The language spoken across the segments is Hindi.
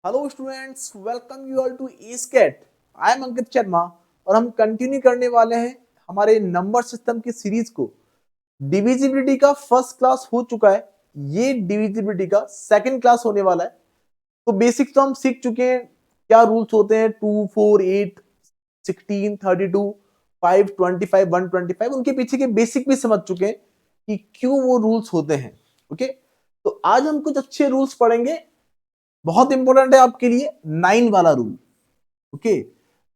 Hello students, welcome you all to एस्केट। आई एम अंकित शर्मा और हम कंटिन्यू करने वाले हैं हमारे नंबर सिस्टम की सीरीज को। डिविजिबिलिटी का फर्स्ट क्लास हो चुका है, ये डिविजिबिलिटी का सेकंड क्लास होने वाला है। तो बेसिक तो हम सीख चुके हैं, क्या रूल्स होते हैं 2, 4, 8, 16, 32, 5, 25, 125, उनके पीछे के बेसिक भी समझ चुके हैं कि क्यों वो रूल्स होते हैं। ओके, तो आज हम कुछ अच्छे रूल्स पढ़ेंगे। बहुत इंपॉर्टेंट है आपके लिए 9 वाला rule. Okay,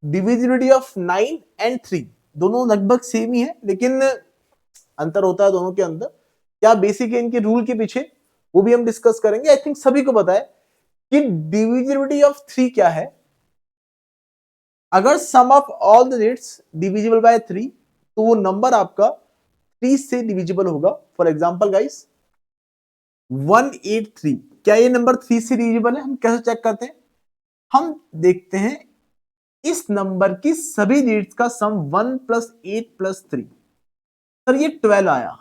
divisibility of 9 and 3 दोनों लगभग सेम ही है, लेकिन अंतर होता है दोनों के अंदर। क्या बेसिक है इनके रूल के पीछे, वो भी हम डिस्कस करेंगे। आई थिंक सभी को पता है कि डिविजिबिलिटी ऑफ 3 क्या है। अगर sum of all the digits divisible by 3 तो वो नंबर आपका 3 से डिविजिबल होगा। फॉर एग्जांपल गाइस, 183, क्या ये नंबर 3 से डिविजिबल है? हम कैसे चेक करते हैं? हम देखते हैं इस नंबर की सभी डिजिट्स का सम 1 प्लस 8 प्लस 3। सर ये 12 आया,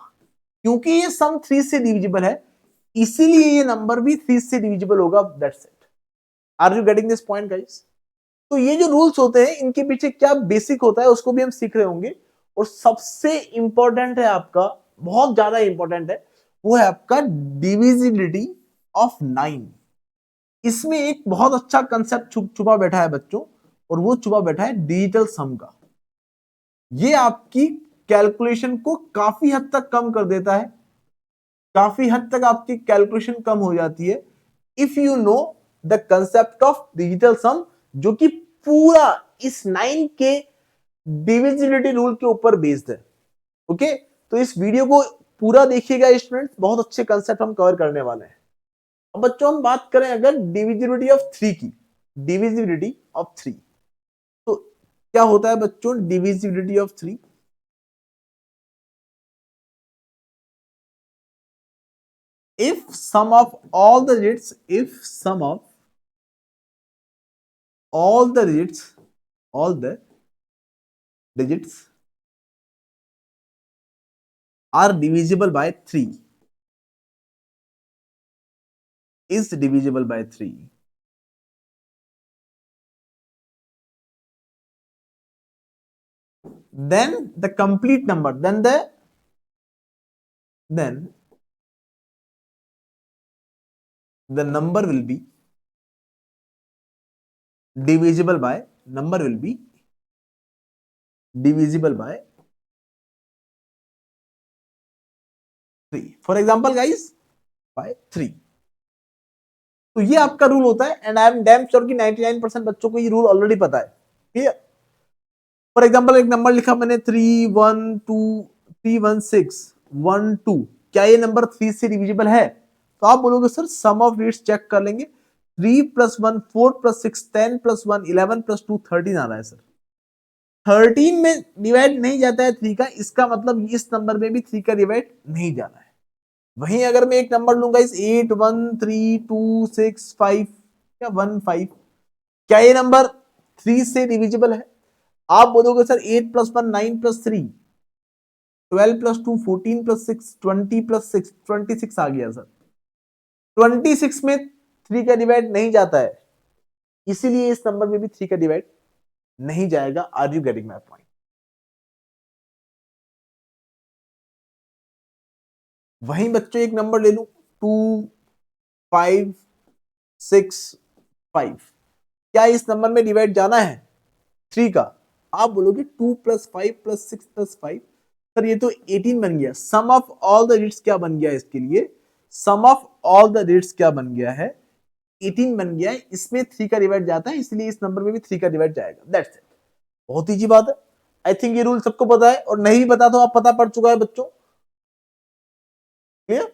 क्योंकि ये सम 3 से डिविजिबल है, इसीलिए ये नंबर भी 3 से डिविजिबल होगा। That's it. Are you getting this point guys? तो ये जो रूल्स होते हैं इनके पीछे क्या बेसिक होता है उसको भी हम सीख रहे होंगे। और सबसे इंपॉर्टेंट है आपका, बहुत ज्यादा इंपॉर्टेंट है, वो है आपका डिविजिबिलिटी ऑफ 9। इसमें एक बहुत अच्छा कंसेप्ट छुपा बैठा है बच्चों, और वो छुपा बैठा है डिजिटल सम का। ये आपकी कैलकुलेशन को काफी हद तक कम कर देता है, काफी हद तक आपकी कैलकुलेशन कम हो जाती है if you know the concept of digital sum, जो कि पूरा इस 9 के डिविजिबिलिटी रूल के ऊपर बेस्ड है। ओके, तो इस वीडियो को पूरा देखिएगा स्टूडेंट्स, बहुत अच्छे कंसेप्ट हम कवर करने वाले हैं। अब बच्चों हम बात करें अगर डिविजिबिलिटी ऑफ 3 की, डिविजिबिलिटी ऑफ 3, तो क्या होता है बच्चों divisibility of 3? if sum of all the digits if sum of all the digits all the digits are divisible by 3, is divisible by 3, then the complete number, then the number will be divisible by, number will be divisible by 3, for example guys, by 3। तो ये आपका रूल होता है, and I am damn sure कि 99% बच्चों को ये रूल ऑलरेडी पता है। ठीक है, फॉर एग्जाम्पल एक नंबर लिखा मैंने 312 क्या ये नंबर 3 से डिविजिबल है? तो आप बोलोगे sir sum of digits check कर लेंगे। 3 + 1 4 + 6 10 + 1 11 + 2 13 आ रहा है सर। 13 में डिवाइड नहीं जाता है 3 का, इसका मतलब इस नंबर में भी 3 का डिवाइड नहीं जाना है। वहीं अगर मैं एक नंबर लूंगा इस 8 1 3 2 6 5 या 1 5, क्या ये नंबर 3 से डिविजिबल है? आप बोलोगे सर 8 + 1 9 + 3 12 + 2 14 + 6 20 + 6 26 आ गया सर। 26 में 3 का डिवाइड नहीं जाता है, इसीलिए इस नंबर में भी 3 का डिवाइड नहीं जाएगा। Are you getting my point? वहीं बच्चों एक नंबर ले लू 2 5 6 5, क्या इस नंबर में डिवाइड जाना है 3 का? आप बोलोगे 2 + 5 + 6 + 5, सर ये तो 18 बन गया। सम ऑफ ऑल द डिजिट्स क्या बन गया इसके लिए? सम ऑफ ऑल द डिजिट्स क्या बन गया है? 18 बन गया है। इसमें 3 का डिवाइड जाता है, इसलिए इस नंबर में भी 3 का डिवाइड जाएगा। दैट्स इट, बहुत ईजी बात है। आई थिंक ये रूल सबको पता है, और नहीं पता तो आप पता पड़ चुका है बच्चों। क्लियर?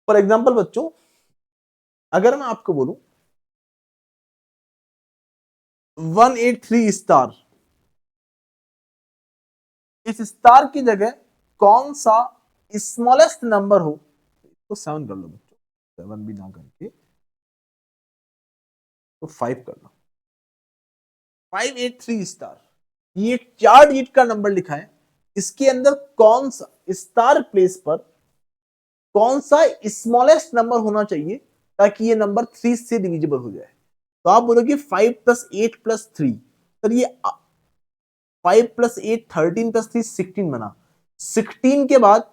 फॉर एग्जाम्पल बच्चों, अगर मैं आपको बोलूं 183 स्टार, इस स्टार की जगह कौन सा स्मॉलेस्ट नंबर हो, तो 7 कर लो बच्चों, 7 भी ना करके तो 5 कर लो। 583 स्टार, ये 4 डिजिट का नंबर लिखा है, इसके अंदर कौन सा स्टार प्लेस पर कौन सा स्मॉलेस्ट नंबर होना चाहिए ताकि ये नंबर 3 से डिविजिबल हो जाए। तो आप बोलोगे 5 + 8 + 3, सर ये 5 + 8 13 + 3 16 बना। 16 के बाद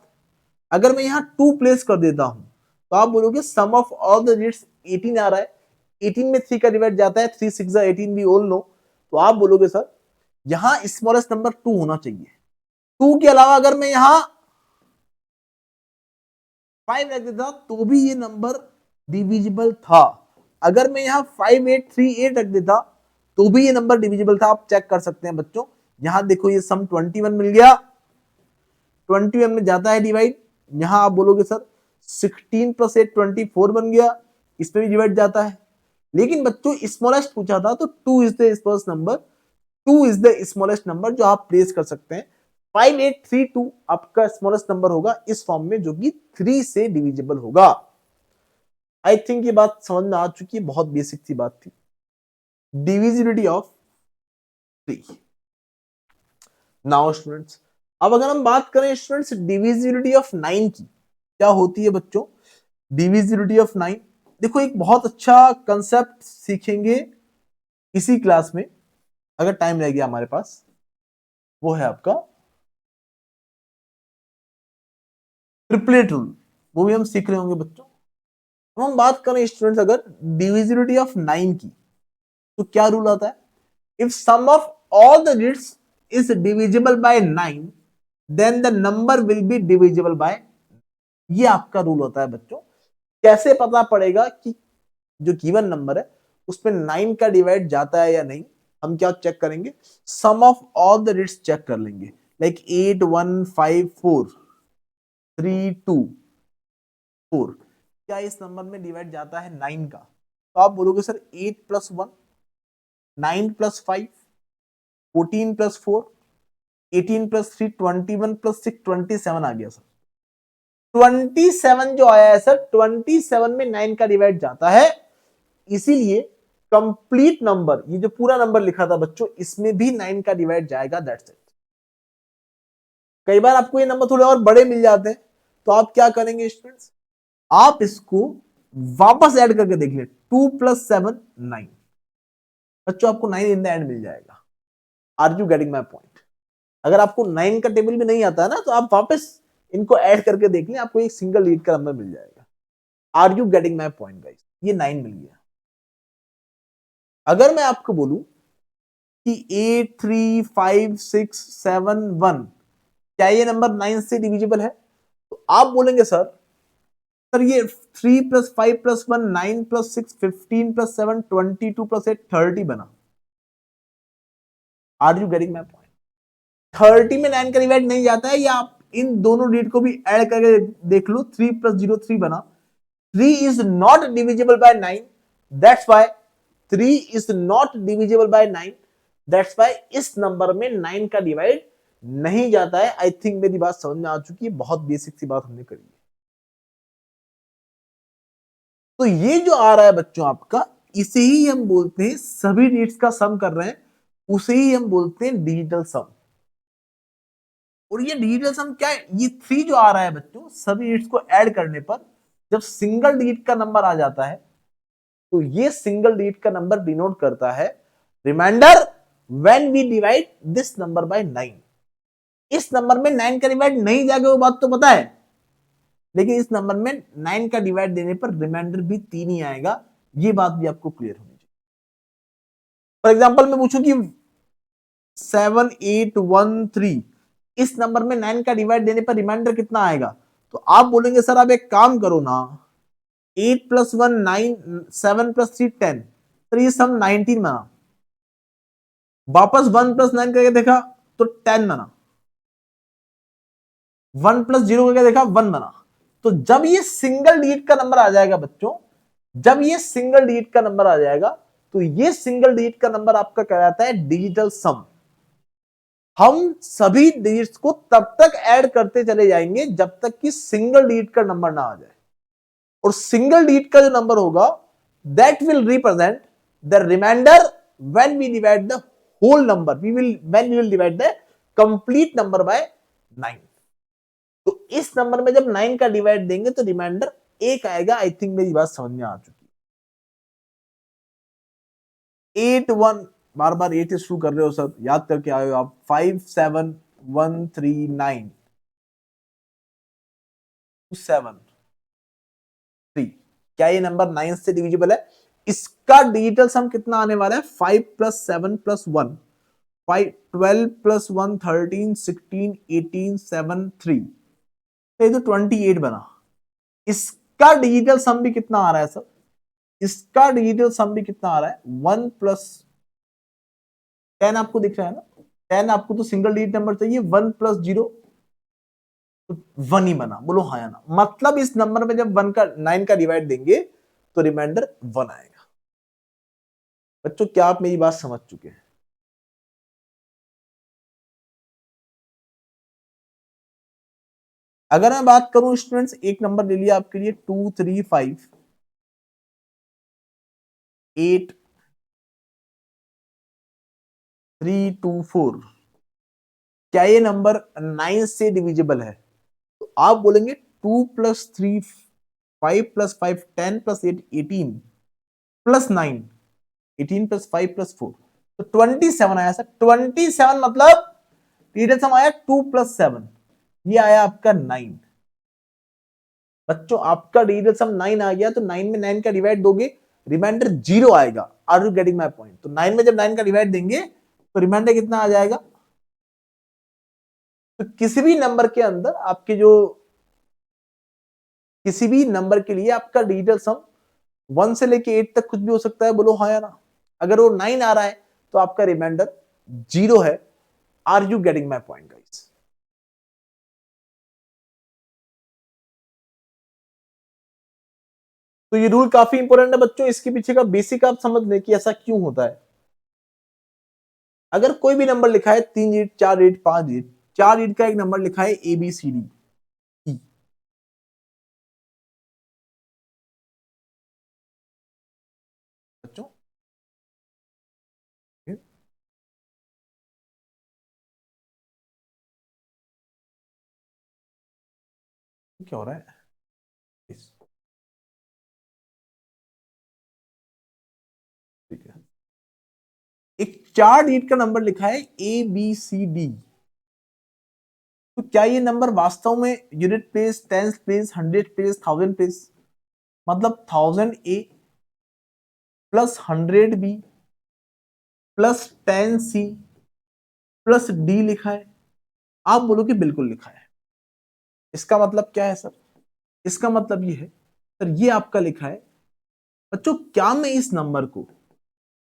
अगर मैं यहाँ 2 प्लेस कर देता हूं तो आप बोलोगे सम ऑफ ऑल द डिजिट्स 18 आ रहा है। 18 में 3 का डिवाइड जाता है, 3 6 18 भी ऑल नो। तो आप बोलोगे सर यहां स्मॉलेस्ट नंबर 2 होना चाहिए। 2 के अलावा अगर मैं यहां 5 रख देता तो भी ये नंबर डिविजिबल था। अगर मैं यहां 5 8 3 8 रख देता तो भी ये नंबर डिविजिबल था। आप चेक कर सकते हैं बच्चों, यहां देखो ये सम 21 मिल गया, 21 में जाता है डिवाइड। यहां आप बोलोगे सर 16 + 8 24 बन गया, इसमें भी डिवाइड जाता है। लेकिन बच्चों स्मॉलेस्ट पूछा था तो 2 is the smallest number, 2 is the smallest number जो आप प्लेस कर सकते हैं। 5832 आपका स्मॉलेस्ट नंबर होगा इस फॉर्म में, जो कि 3 से डिविजिबल होगा। आई थिंक ये बात समझ में आ चुकी है, बहुत बेसिक सी बात थी, डिविजिबिलिटी ऑफ 3। नाउ स्टूडेंट्स, अब अगर हम बात करें स्टूडेंट्स डिविजिबिलिटी ऑफ 9 की, क्या होती है बच्चों डिविजिबिलिटी ऑफ 9? देखो एक बहुत अच्छा कंसेप्ट सीखेंगे इसी क्लास में, अगर टाइम रह गया हमारे पास, वो है आपका ट्रिपलेट रूल, वो भी हम सीख रहे होंगे बच्चों। अब हम बात करें स्टूडेंट्स अगर डिविजिबिलिटी ऑफ 9 की, तो क्या रूल आता है? If sum of all the digits is divisible by 9 then the number will be divisible by. ये आपका रूल होता है बच्चों। कैसे पता पड़ेगा कि जो गिवन नंबर है उसमें 9 का डिवाइड जाता है या नहीं? हम क्या चेक करेंगे? Sum of all the digits check कर लेंगे, लाइक 8 1 5 4 3 2 4, क्या इस नंबर में डिवाइड जाता है 9 का? तो आप बोलोगे सर 8 + 1 9 + 5 14 + 4 18 + 3 21 + 6 27 आ गया सर। 27 जो आया है सर, 27 में 9 का डिवाइड जाता है, इसीलिए कंप्लीट नंबर, ये जो पूरा नंबर लिखा था बच्चों, इसमें भी 9 का डिवाइड जाएगा, दैट्स इट। कई बार आपको ये नंबर थोड़े और बड़े मिल जाते हैं, तो आप क्या करेंगे स्टूडेंट्स, आप इसको वापस ऐड करके देख ले, 2 + 7 9, बच्चों आपको 9 इन द एंड मिल जाएगा। Are you getting my point? अगर आपको 9 का टेबल भी नहीं आता है ना, तो आप वापस इनको ऐड करके देख लें, आपको एक सिंगल लीड का नंबर मिल जाएगा। Are you getting my point guys? ये 9 मिल गया। अगर मैं आपको बोलूं कि 8 3 5 6 7 1, क्या ये नंबर 9 से डिविजिबल है? तो आप बोलेंगे सर ये 3 + 5 + 1 9 + 6 15 + 7 22 + 8 30 बना। Are you getting my point? 30 में 9 का डिवाइड नहीं जाता है, या आप इन दोनों डिजिट को भी ऐड करके देख लो, 3 + 0 3 बना। 3 is not divisible by 9, that's why 3 is not divisible by 9, that's why इस नंबर में 9 का डिवाइड नहीं जाता है। आई थिंक मेरी बात समझ में आ चुकी है, बहुत बेसिक सी बात हमने करी है। तो ये जो आ रहा है बच्चों आपका, इसे ही हम बोलते हैं, सभी डिजिट्स का सम कर रहे हैं, उसे ही हम बोलते हैं डिजिटल सम। और ये डिजिटल सम क्या है? ये 3 जो आ रहा है बच्चों, सभी डिजिट्स को ऐड करने पर जब सिंगल डिजिट का नंबर आ जाता है, तो ये सिंगल डिजिट का नंबर डिनोट करता है remainder when we divide this number by 9। इस नंबर में 9 का डिवाइड नहीं जाएगा, वो बात तो पता है, लेकिन इस नंबर में 9 का डिवाइड देने पर रिमाइंडर भी 3 ही आएगा, ये बात भी आपको क्लियर होनी चाहिए। फॉर एग्जांपल मैं पूछूं कि 7 8 1 3, इस नंबर में 9 का डिवाइड देने पर रिमाइंडर कितना आएगा? तो आप बोलेंगे सर आप एक काम करो ना, 8 + 1 9 7 + 3 10, तो ये सम 19 बना। वापस 1 + 9 करके देखा तो 10 बना, 1 + 0 करके देखा 1 बना। तो जब ये सिंगल डिजिट का नंबर आ जाएगा बच्चों, जब ये सिंगल डिजिट का नंबर आ जाएगा, तो ये सिंगल डिजिट का नंबर आपका कहलाता है डिजिटल सम। हम सभी डिजिट्स को तब तक ऐड करते चले जाएंगे जब तक कि सिंगल डिजिट का नंबर ना आ जाए, और सिंगल डिजिट का जो नंबर होगा that will represent the remainder when we divide the whole number, when we will divide the complete number by 9। तो इस नंबर में जब 9 का डिवाइड देंगे तो रिमाइंडर 1 आएगा। आई थिंक मेरी बात समझ में आ चुकी है। 8 1, बार बार 8 से शुरू कर रहे हो सर, याद करके आए हो आप। 5 7 1 3 9 7 3, क्या ये नंबर 9 से डिविजिबल है? इसका डिजिटल सम कितना आने वाला है? 5 प्लस 7 प्लस 1, 5 12 प्लस 1 13 16 18 7 3, तो ये तो 28 बना। इसका डिजिटल सम भी कितना आ रहा है सर? इसका डिजिटल सम भी कितना आ रहा है? 1 प्लस 10 आपको दिख रहा है ना? 10 आपको तो सिंगल डिजिट नंबर चाहिए, 1 प्लस 0 तो 1 ही बना। बोलो हाँ या ना? मतलब इस नंबर में जब 1 का 9 का डिवाइड देंगे तो रिमाइंडर 1 आएगा। बच्चों क्या आप मेरी बात समझ चुके हैं? अगर मैं बात करूं स्टूडेंट्स, एक नंबर ले लिया आपके लिए 2 3 5 8 3 2 4, क्या ये नंबर 9 से डिविजिबल है? तो आप बोलेंगे 2 plus 3 5 plus 5 10 plus 8 18 plus 9 18 plus 5 plus 4, तो 27 आया सर। 27 मतलब डिजिटल सम आया 2 प्लस 7, ये आया आपका 9। बच्चों आपका डिजिटल सम 9 आ गया, तो 9 में 9 का डिवाइड दोगे, रिमाइंडर 0 आएगा। Are you getting my point? तो 9 में जब 9 का डिवाइड देंगे तो रिमाइंडर कितना आ जाएगा? तो किसी भी नंबर के अंदर आपके जो किसी भी नंबर के लिए आपका डिजिटल सम 1 से लेके 8 तक कुछ भी हो सकता है। बोलो हाँ या ना? अगर वो 9 आ रहा है तो आपका रिमाइंडर 0 है। Are you getting my point guys? तो ये रूल काफी इंपॉर्टेंट है बच्चों, इसके पीछे का बेसिक आप समझ लें कि ऐसा क्यों होता है। अगर कोई भी नंबर लिखा है 3 डिजिट 4 डिजिट 5 डिजिट, 4 डिजिट का एक नंबर लिखा है ABCD, बच्चों क्या हो रहा है? ठीक है, एक 4 डिजिट का नंबर लिखा है ABCD, तो क्या ये नंबर वास्तव में unit place, tens place, hundred place, thousand place, मतलब 1000A plus 100B plus 10C plus D लिखा है? आप बोलो कि बिल्कुल लिखा है। इसका मतलब क्या है सर? इसका मतलब ये है सर, ये आपका लिखा है। बच्चों क्या मैं इस नंबर को,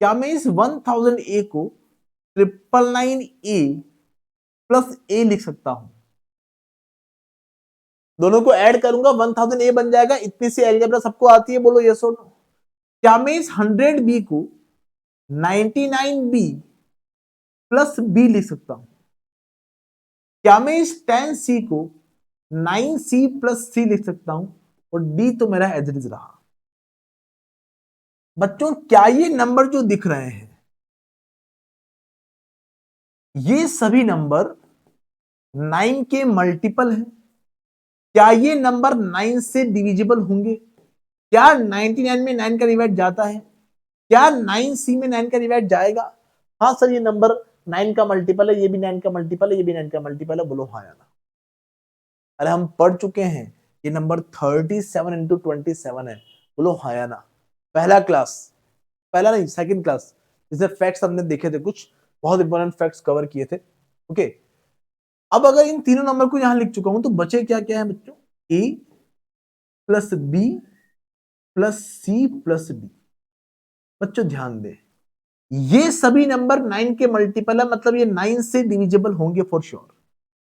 क्या मैं इस 1000A को 999A प्लस A लिख सकता हूं? दोनों को ऐड करूंगा 1000A बन जाएगा। इतनी सी अलजेब्रा सबको आती है, बोलो यस और नो? क्या मैं इस 100B को 99B प्लस B लिख सकता हूं? क्या मैं इस 10C को 9C प्लस C लिख सकता हूं? और D तो मेरा एज इट इज रहा। बच्चों क्या ये नंबर जो दिख रहे हैं, ये सभी नंबर 9 के मल्टीपल हैं? क्या ये नंबर 9 से डिविजिबल होंगे? क्या 99 में 9 का डिवाइड जाता है? क्या 9C में 9 का डिवाइड जाएगा? हाँ सर, ये नंबर 9 का मल्टीपल है, ये भी 9 का मल्टीपल है, ये भी 9 का मल्टीपल है। बोलो हाँ या ना? अरे हम पढ़ चुके हैं, ये नंबर 37 इंटू 27 है। बोलो हाँ या ना? पहला क्लास, पहला नहीं सेकंड क्लास, जिसे फैक्ट्स हमने देखे थे, कुछ बहुत इंपॉर्टेंट फैक्ट्स कवर किए थे। ओके, अब अगर इन तीनों नंबर को यहां लिख चुका हूं तो बचे क्या क्या है बच्चों? A plus B plus C plus D। बच्चों ध्यान दे, ये सभी नंबर 9 के मल्टीपल है, मतलब ये 9 से डिविजिबल होंगे फॉर श्योर।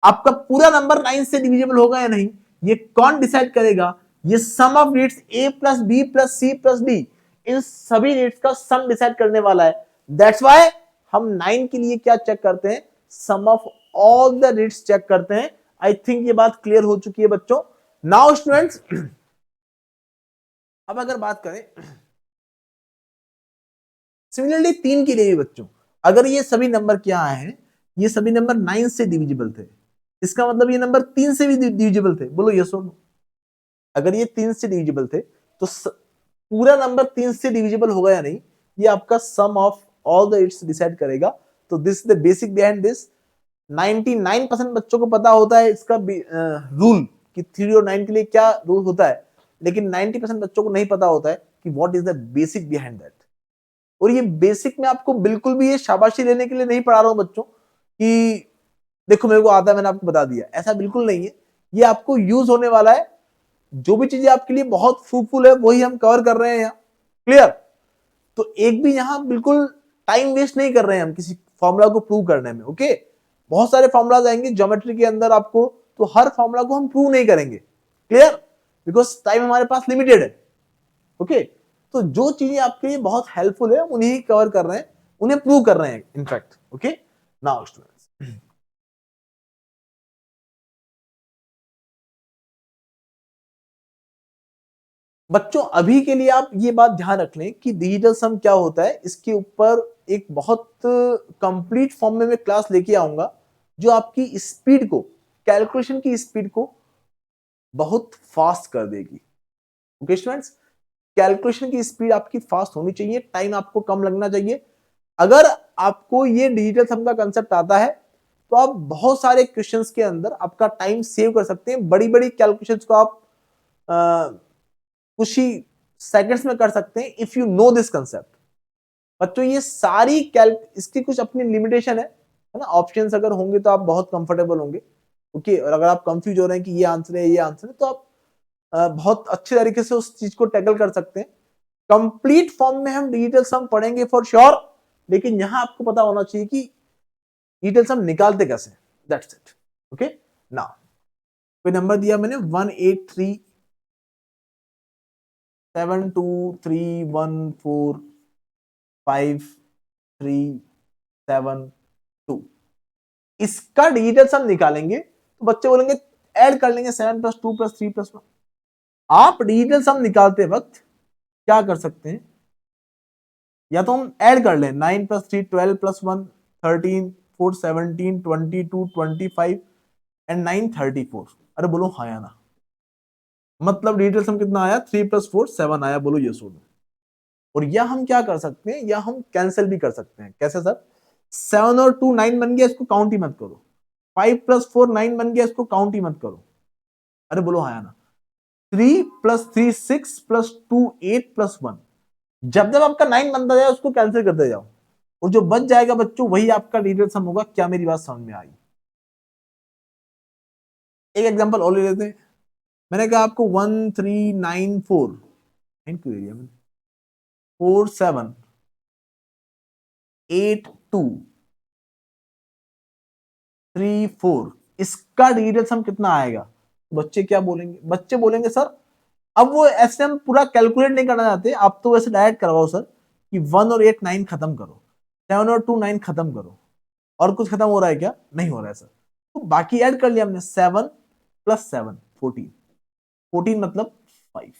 आपका पूरा नंबर 9 से डिविजिबल होगा या नहीं, ये कौन डिसाइड करेगा? ये sum of needs A plus B plus C plus D, इन सभी नीड्स का सम डिसाइड करने वाला है। दैट्स वाई हम 9 के लिए क्या चेक करते हैं? Sum of all the needs check करते हैं। आई थिंक ये बात क्लियर हो चुकी है बच्चों। नाउ स्टूडेंट्स, अब अगर बात करें सिमिलरली 3 के लिए भी बच्चों, अगर ये सभी नंबर क्या आए हैं, ये सभी नंबर 9 से डिविजिबल थे, इसका मतलब ये नंबर 3 से भी डिविजिबल थे। बोलो यस और नो? अगर ये 3 से डिविजिबल थे तो पूरा नंबर 3 से डिविजिबल होगा या नहीं, ये आपका sum of all the its decide करेगा। तो this is the basic behind this. 99% बच्चों को पता होता है इसका रूल कि 3 और 9 के लिए क्या रूल होता है, लेकिन 90% बच्चों को नहीं पता होता है कि what is the basic behind that. और ये बेसिक में आपको बिल्कुल भी ये शाबाशी लेने के लिए नहीं पढ़ा रहा हूं बच्चों कि देखो मेरे को आता है मैंने आपको बता दिया, ऐसा बिल्कुल नहीं है। ये आपको यूज होने वाला है, जो भी चीजें आपके लिए बहुत फ्रूटफुल है वही हम कवर कर रहे हैं यहाँ। क्लियर? तो एक भी यहाँ बिल्कुल टाइम वेस्ट नहीं कर रहे हैं हम किसी फॉर्मूला को प्रूव करने में। ओके, बहुत सारे फॉर्मूलाज आएंगे ज्योमेट्री के अंदर आपको, तो हर फॉर्मूला को हम प्रूव नहीं करेंगे। क्लियर? बिकॉज टाइम हमारे पास लिमिटेड है। ओके, तो जो चीजें आपके लिए बहुत हेल्पफुल है उन्हें कवर कर रहे हैं, उन्हें प्रूव कर रहे हैं इनफैक्ट। ओके, नाउ स्टूडेंट्स, बच्चों अभी के लिए आप ये बात ध्यान रख लें कि डिजिटल सम क्या होता है। इसके ऊपर एक बहुत कंप्लीट फॉर्म में मैं क्लास लेके आऊंगा जो आपकी स्पीड को, कैलकुलेशन की स्पीड को बहुत फास्ट कर देगी। ओके स्टूडेंट्स, कैलकुलेशन की स्पीड आपकी फास्ट होनी चाहिए, टाइम आपको कम लगना चाहिए। अगर आपको ये डिजिटल सम का कंसेप्ट आता है तो आप बहुत सारे क्वेश्चंस के अंदर आपका टाइम सेव कर सकते हैं। बड़ी बड़ी कैलकुलेशंस को आप कुछ ही सेकंड्स में कर सकते हैं if you no this concept. बच्चों ये सारी इसकी कुछ अपनी लिमिटेशन है ना। ऑप्शंस अगर होंगे तो आप बहुत कंफर्टेबल होंगे। ओके, और अगर आप कंफ्यूज हो रहे हैं कि ये आंसर है ये आंसर है, तो आप बहुत अच्छे तरीके से उस चीज को टैकल कर सकते हैं। कंप्लीट फॉर्म में हम डिजिटल सम पढ़ेंगे फॉर श्योर, लेकिन यहां आपको पता होना चाहिए कि डिजिटल सम निकालते कैसे। That's it. ओके, नाउ कोई नंबर दिया मैंने 18372314537 इसका डिजिटल सम निकालेंगे तो बच्चे बोलेंगे ऐड कर लेंगे 7+2+3+1। आप डिजिटल सम निकालते वक्त क्या कर सकते हैं, या तो हम ऐड कर लें 9+3 12+1 13 4 17 22 25 एंड 9 34। अरे बोलो हाँ या ना, मतलब डिजिटल सम कितना आया, 3+4 7 आया। बोलो ये सुनो। और या हम क्या कर सकते हैं, या हम कैंसिल भी कर सकते हैं। कैसे सर? 7 और 2 9 बन गया, इसको काउंट ही मत करो। 5+4 9 बन गया, इसको काउंट ही मत करो। अरे बोलो हाँ या ना। 3+3 6+2 8+1, जब जब आपका 9 बनता जाए उसको कैंसिल करते जाओ, और जो बच जाएगा बच्चों वही आपका डिजिटल सम होगा। क्या मेरी बात समझ में आई? एक एग्जांपल और ले लेते हैं। मैंने कहा आपको 1394 9 क्यों एरिया में 478234, इसका डिजिटल सम कितना आएगा? तो बच्चे क्या बोलेंगे? बच्चे बोलेंगे सर, अब वो ऐसे हम पूरा कैलकुलेट नहीं करना चाहते, आप तो वैसे डायरेक्ट करवाओ सर कि 1 और 8 9 खत्म करो, 7 और 2 9 खत्म करो, और कुछ खत्म हो रहा है क्या? नहीं हो रहा है सर। तो बाकी ऐड कर लिया हमने, 7+7 14, 14 मतलब 5।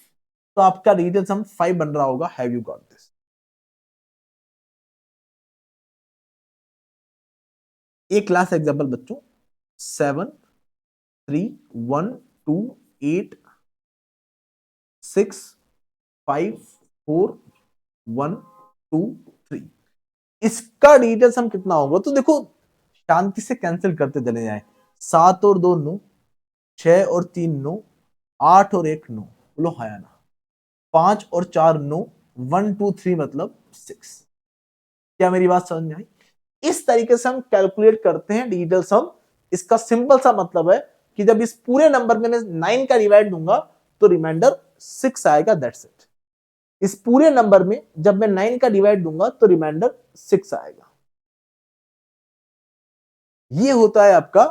तो आपका डिजिटल सम 5 बन रहा होगा। Have you got this? एक क्लास एग्जांपल बच्चों, 7 3 1 2 8 6 5 4 1 2 3, इसका डिजिटल सम कितना होगा? तो देखो शांति से कैंसिल करते चले जाए। 7 और 2 9, 6 और 3 9, 8 और 1 9। बोलो हाँ या ना। 5 और 4 9, 1 2 3 मतलब 6। क्या मेरी बात समझ में आई? इस तरीके से हम कैलकुलेट करते हैं डिजिटल सम। इसका सिंपल सा मतलब है कि जब इस पूरे नंबर में मैं 9 का डिवाइड दूंगा तो रिमाइंडर 6 आएगा। That's it. इस पूरे नंबर में जब मैं 9 का डिवाइड दूंगा तो रिमाइंडर 6 आएगा। ये होता है आपका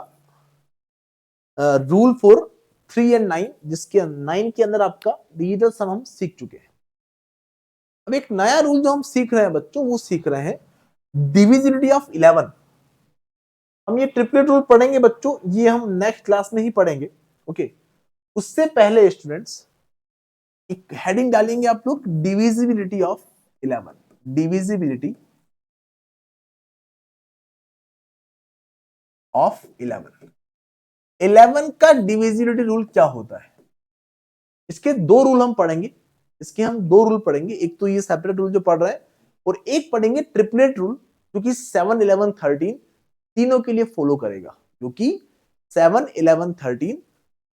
रूल फॉर 3 एंड 9, जिसके 9 के अंदर आपका डिजिटल सम हम सीख चुके हैं। अब एक नया रूल जो हम सीख रहे हैं बच्चों, वो सीख रहे हैं डिविजिबिलिटी ऑफ 11। हम ये ट्रिपलेट रूल पढ़ेंगे बच्चों, ये हम नेक्स्ट क्लास में ही पढ़ेंगे। ओके, उससे पहले स्टूडेंट्स एक हेडिंग डालेंगे आप लोग, डिविजिबिलिटी ऑफ 11। Divisibility of 11। 11 का डिविजिबिलिटी रूल क्या होता है इसके दो रूल हम पढ़ेंगे, एक तो ये सेपरेट रूल जो पढ़ रहा है, और एक पढ़ेंगे ट्रिपलेट रूल जो कि 7, 11, 13 तीनों के लिए फॉलो करेगा, जो कि 7, 11, 13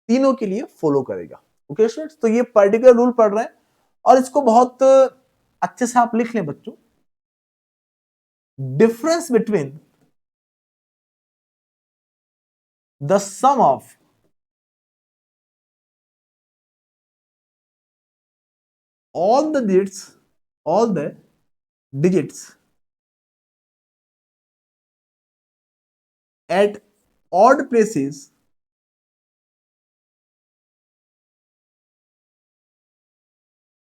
तीनों के लिए फॉलो करेगा। ओके स्टूडेंट्स, तो ये पर्टिकुलर रूल पढ़ रहे हैं और इसको बहुत अच्छे से आप लिख लें बच्चों। Difference between the sum of all the digits at odd places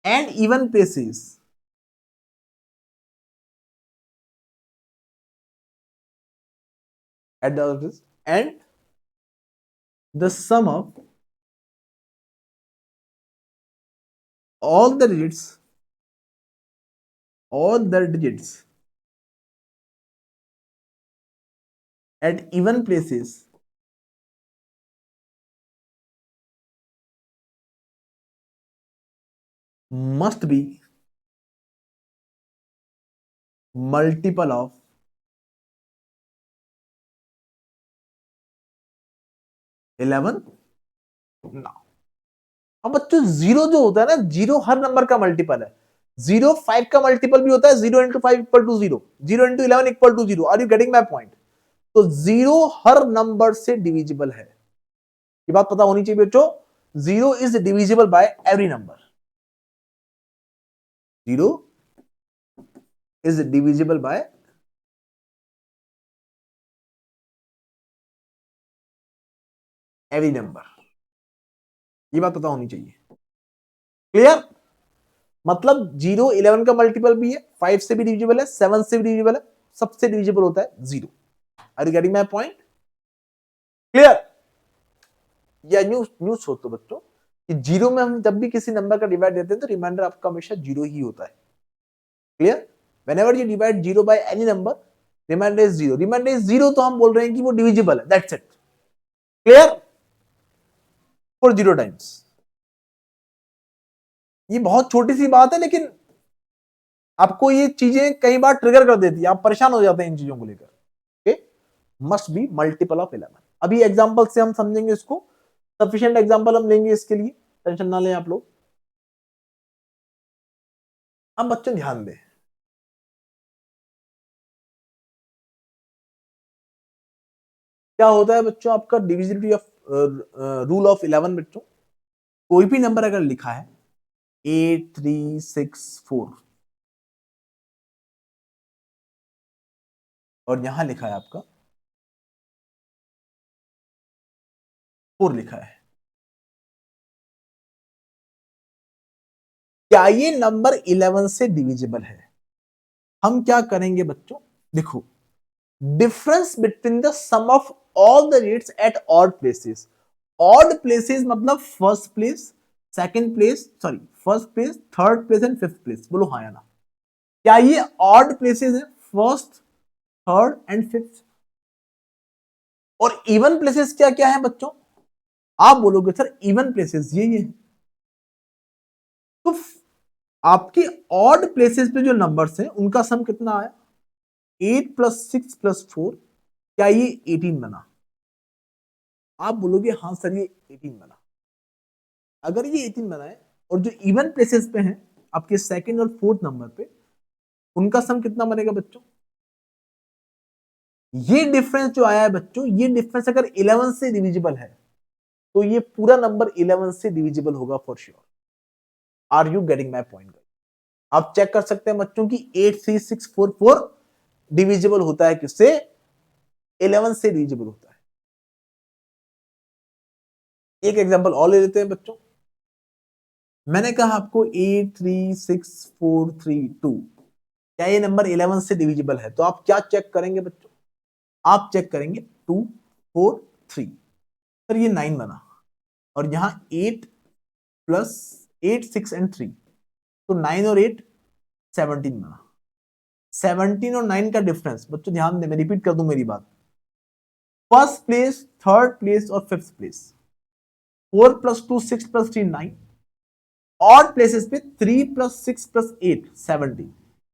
and even places at the odd places, and the sum of all the digits at even places must be multiple of 11 now। अब बच्चों जीरो जो होता है ना, जीरो हर नंबर का मल्टीपल है। 0 5 का मल्टीपल भी होता है, 0 into 5 equal to 0, 0 into 11 equal to 0। Are you getting my point? तो जीरो हर नंबर से डिविजिबल है, ये बात पता होनी चाहिए बच्चों। Zero is divisible by every number, zero is divisible by every number, ये बात पता होनी चाहिए। क्लियर? मतलब 0 11 का मल्टीपल भी है, 5 से भी डिविजिबल है, 7 से भी डिविजिबल है, सबसे डिविजिबल होता है 0। Are you getting my point? Clear? या न्यू सोचो बच्चों कि जीरो में हम जब भी किसी नंबर का डिवाइड देते हैं तो रिमाइंडर आपका हमेशा जीरो ही होता है। Clear? Whenever you divide zero by any number, remainder is zero. Remainder is zero तो हम बोल रहे हैं कि वो डिविजिबल है, that's it. Clear? For zero times. ये बहुत छोटी सी बात है, लेकिन आपको ये चीजें कई बार ट्रिगर कर देती है, आप परेशान हो जाते हैं इन चीजों को लेकर। Okay, must be multiple of 11। अभी एग्जांपल से हम समझेंगे इसको, सफिशिएंट एग्जांपल हम लेंगे इसके लिए, टेंशन ना लें आप लोग। अब बच्चों ध्यान दें, क्या होता है बच्चों आपका डिविजिबिलिटी ऑफ रूल ऑफ 11। बच्चों कोई भी नंबर अगर लिखा है 8364 और यहां लिखा है आपका 4 लिखा है, क्या ये नंबर 11 से डिविजिबल है? हम क्या करेंगे बच्चों, देखो, difference between the sum of all the rates at odd places. Odd places मतलब first place, second place, sorry first place, third place and fifth place. बोलो हाँ या ना, क्या ये ऑड प्लेसेस है? First, third and fifth. और इवन प्लेसेस क्या क्या है बच्चों? आप बोलोगे सर इवन प्लेसेस ये है, तो आपके ऑड प्लेसेस पे जो नंबर्स हैं उनका सम कितना आया? 8 + 6 + 4, क्या ये 18 बना? आप बोलोगे हाँ सर ये 18 बना। अगर ये 18 बना है और जो इवन प्लेसेस पे हैं आपके सेकंड और फोर्थ नंबर पे, उनका सम कितना बनेगा बच्चों? ये डिफरेंस जो आया है बच्चों, ये डिफरेंस अगर 11 से डिविजिबल है तो ये पूरा नंबर 11 से डिविजिबल होगा for sure. Are you getting my point? आप चेक कर सकते हैं बच्चों की 83644 डिविजिबल होता है किससे? 11 से डिविजिबल होता है। एक एग्जांपल और ले लेते हैं बच्चों। मैंने कहा आपको 836432, क्या ये नंबर 11 से डिविजिबल है? तो आप क्या चेक करेंगे बच्चों? आप चेक करेंगे 2 4 3, सर ये 9 बना, और यहां 8 + 8 6 एंड 3, तो 9 और 8 17 बना। 17 और 9 का डिफरेंस बच्चों ध्यान दें, मैं रिपीट कर दूं मेरी बात, फर्स्ट प्लेस, थर्ड प्लेस और फिफ्थ प्लेस। 4 + 2 6 + 3 9, ऑड प्लेसेस पे 3 प्लस 6 प्लस 8 17,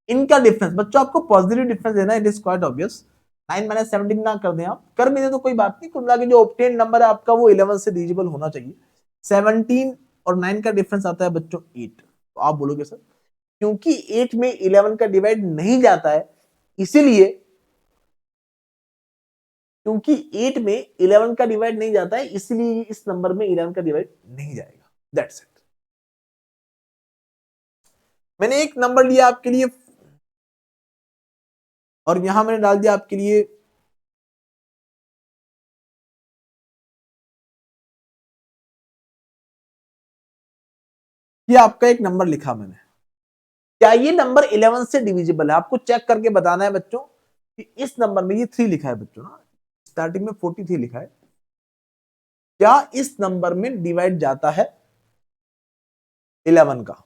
इनका डिफरेंस बच्चों आपको पॉजिटिव डिफरेंस देना है, it is quite obvious. 9 minus 17 ना कर दें आप, कर भी दे तो कोई बात नहीं, कुल मिला के जो ऑब्टेन नंबर है आपका वो 11 से डिविजिबल होना चाहिए। 17 और 9 का डिफरेंस आता है बच्चों 8। तो आप बोलोगे सर क्योंकि 8 में 11 का डिवाइड नहीं जाता है, इसीलिए, क्योंकि 8 में 11 का डिवाइड नहीं जाता है इसलिए इस नंबर में 11 का डिवाइड नहीं जाएगा, दैट्स इट। मैंने एक नंबर लिया आपके लिए और यहां मैंने डाल दिया आपके लिए ये आपका एक नंबर लिखा मैंने, क्या ये नंबर 11 से डिविजिबल है? आपको चेक करके बताना है बच्चों कि इस नंबर में ये 3 लिखा है बच्चों ना, स्टार्टिंग में 43 लिखा है, क्या इस नंबर में डिवाइड जाता है 11 का?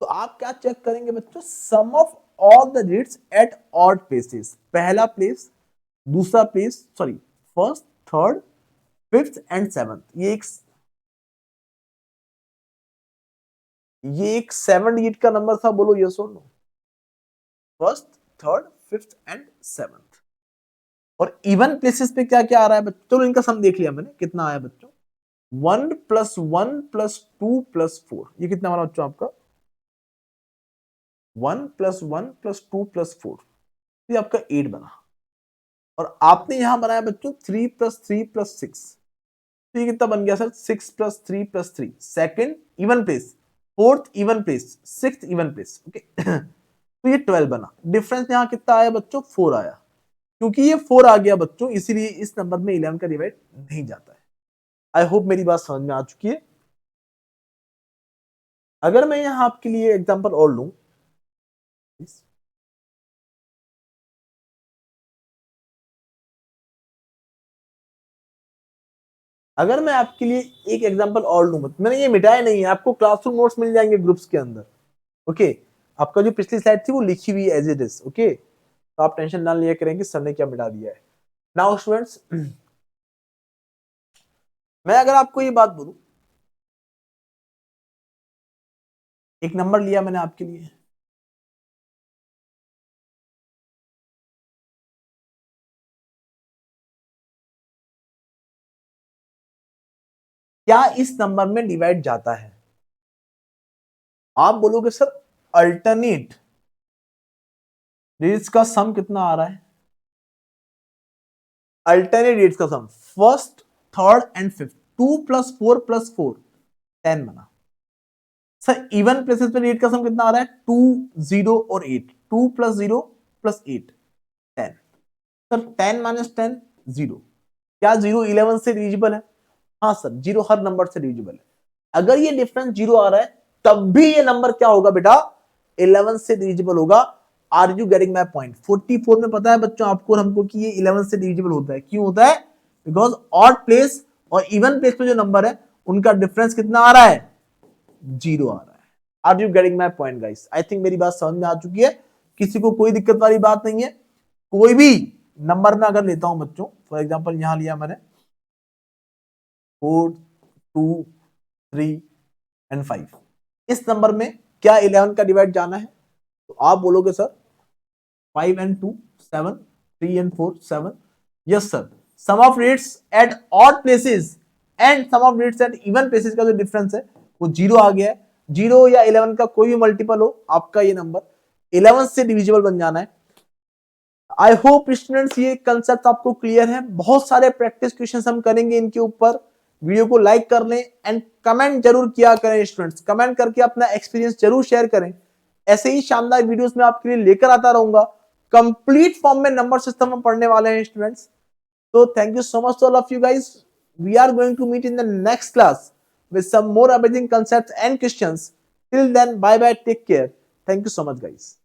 तो आप क्या चेक करेंगे बच्चों, sum of all the digits at odd places, पहला प्लेस, दूसरा place, sorry first, third, fifth and seventh, ये एक 7 डिजिट का नंबर था, बोलो यस और no? First, third, fifth and seventh. और इवन प्लेसेस पे क्या क्या आ रहा है बच्चों, चलो इनका सम देख लिया मैंने कितना आया बच्चों, 1 प्लस 1 प्लस 2 प्लस 4, ये कितना बना बच्चों आपका 1 प्लस 1 प्लस 2 प्लस 4, ये आपका 8 बना। और आपने यहां बनाया बच्चों 3 प्लस 3 प्लस 6, तो ये कितना बन गया sir 6 plus 3 plus 3, second even place, fourth even place, sixth even place, okay. तो ये 12 बना, डिफरेंस यहां कितना आया बच्चों 4 आया, क्योंकि ये 4 आ गया बच्चों इसीलिए इस नंबर में 11 का डिवाइड नहीं जाता है। आई होप मेरी बात समझ में आ चुकी है। अगर मैं यहां आपके लिए एग्जांपल और लूं, अगर मैं आपके लिए एक एग्जांपल और लूं, मैंने ये मिटाया नहीं है, आपको क्लासरूम नोट्स मिल जाएंगे ग्रुप्स के अंदर, ओके। आपका जो पिछली स्लाइड थी वो लिखी हुई है एज इट इज, ओके। तो आप टेंशन ना लिया करेंगे सर ने क्या मिटा दिया है। नाउ स्टूडेंट्स, मैं अगर आपको ये बात बोलूं, एक नंबर लिया मैंने आपके लिए, क्या इस नंबर में डिवाइड जाता है? आप बोलोगे सर अल्टरनेट डिजिट्स का सम कितना आ रहा है, अल्टरनेट डिजिट्स का sum first, third and fifth, 2 plus 4 plus 4 10 बना। सर इवन प्लेसेस पे डिजिट का सम कितना आ रहा है 2, 0 और 8, 2 प्लस 0 प्लस 8 10। सर 10 माइनस 10 0, क्या 0 11 से डिविजिबल है? हाँ सर 0 हर नंबर से डिविजिबल है। अगर ये डिफरेंस 0 आ रहा है तब भी ये नंबर क्या होगा बेटा 11 से डिविजिबल होगा। Are you getting my point? 44 में पता है बच्चों आपको और हमको कि ये 11 से डिविजिबल होता है, क्यों होता है? बिकॉज ऑड प्लेस और इवन प्लेस में जो नंबर है उनका डिफरेंस कितना आ रहा है 0 आ रहा है। Are you getting my point guys? I think मेरी बात समझ में आ चुकी है, किसी को कोई दिक्कत वाली बात नहीं है। कोई भी नंबर में अगर लेता हूं बच्चों, फॉर एग्जांपल यहां लिया मैंने 4, 2, 3 एंड 5, इस नंबर में क्या 11 का डिवाइड जाना है? तो आप बोलोगे sir 5 and 2 7, 3 and 4 7, yes sir. Sum of rates at odd places and sum of rates at even places का जो डिफरेंस है वो 0 आ गया है। 0 या 11 का कोई भी मल्टीपल हो, आपका ये नंबर 11 से डिविजिबल बन जाना है। आई होप स्टूडेंट्स ये कंसेप्ट आपको क्लियर है। बहुत सारे प्रैक्टिस क्वेश्चन हम करेंगे इनके ऊपर। वीडियो को लाइक कर लें एंड कमेंट जरूर किया करें स्टूडेंट्स, कमेंट करके अपना एक्सपीरियंस जरूर शेयर करें। ऐसे ही शानदार वीडियोस में आपके लिए लेकर आता रहूंगा। कंप्लीट फॉर्म में नंबर सिस्टम में पढ़ने वाले हैं students. So thank you so much to all of you guys. We are going to meet in the next class with some more amazing concepts and questions. Till then, bye bye, take care. Thank you so much guys.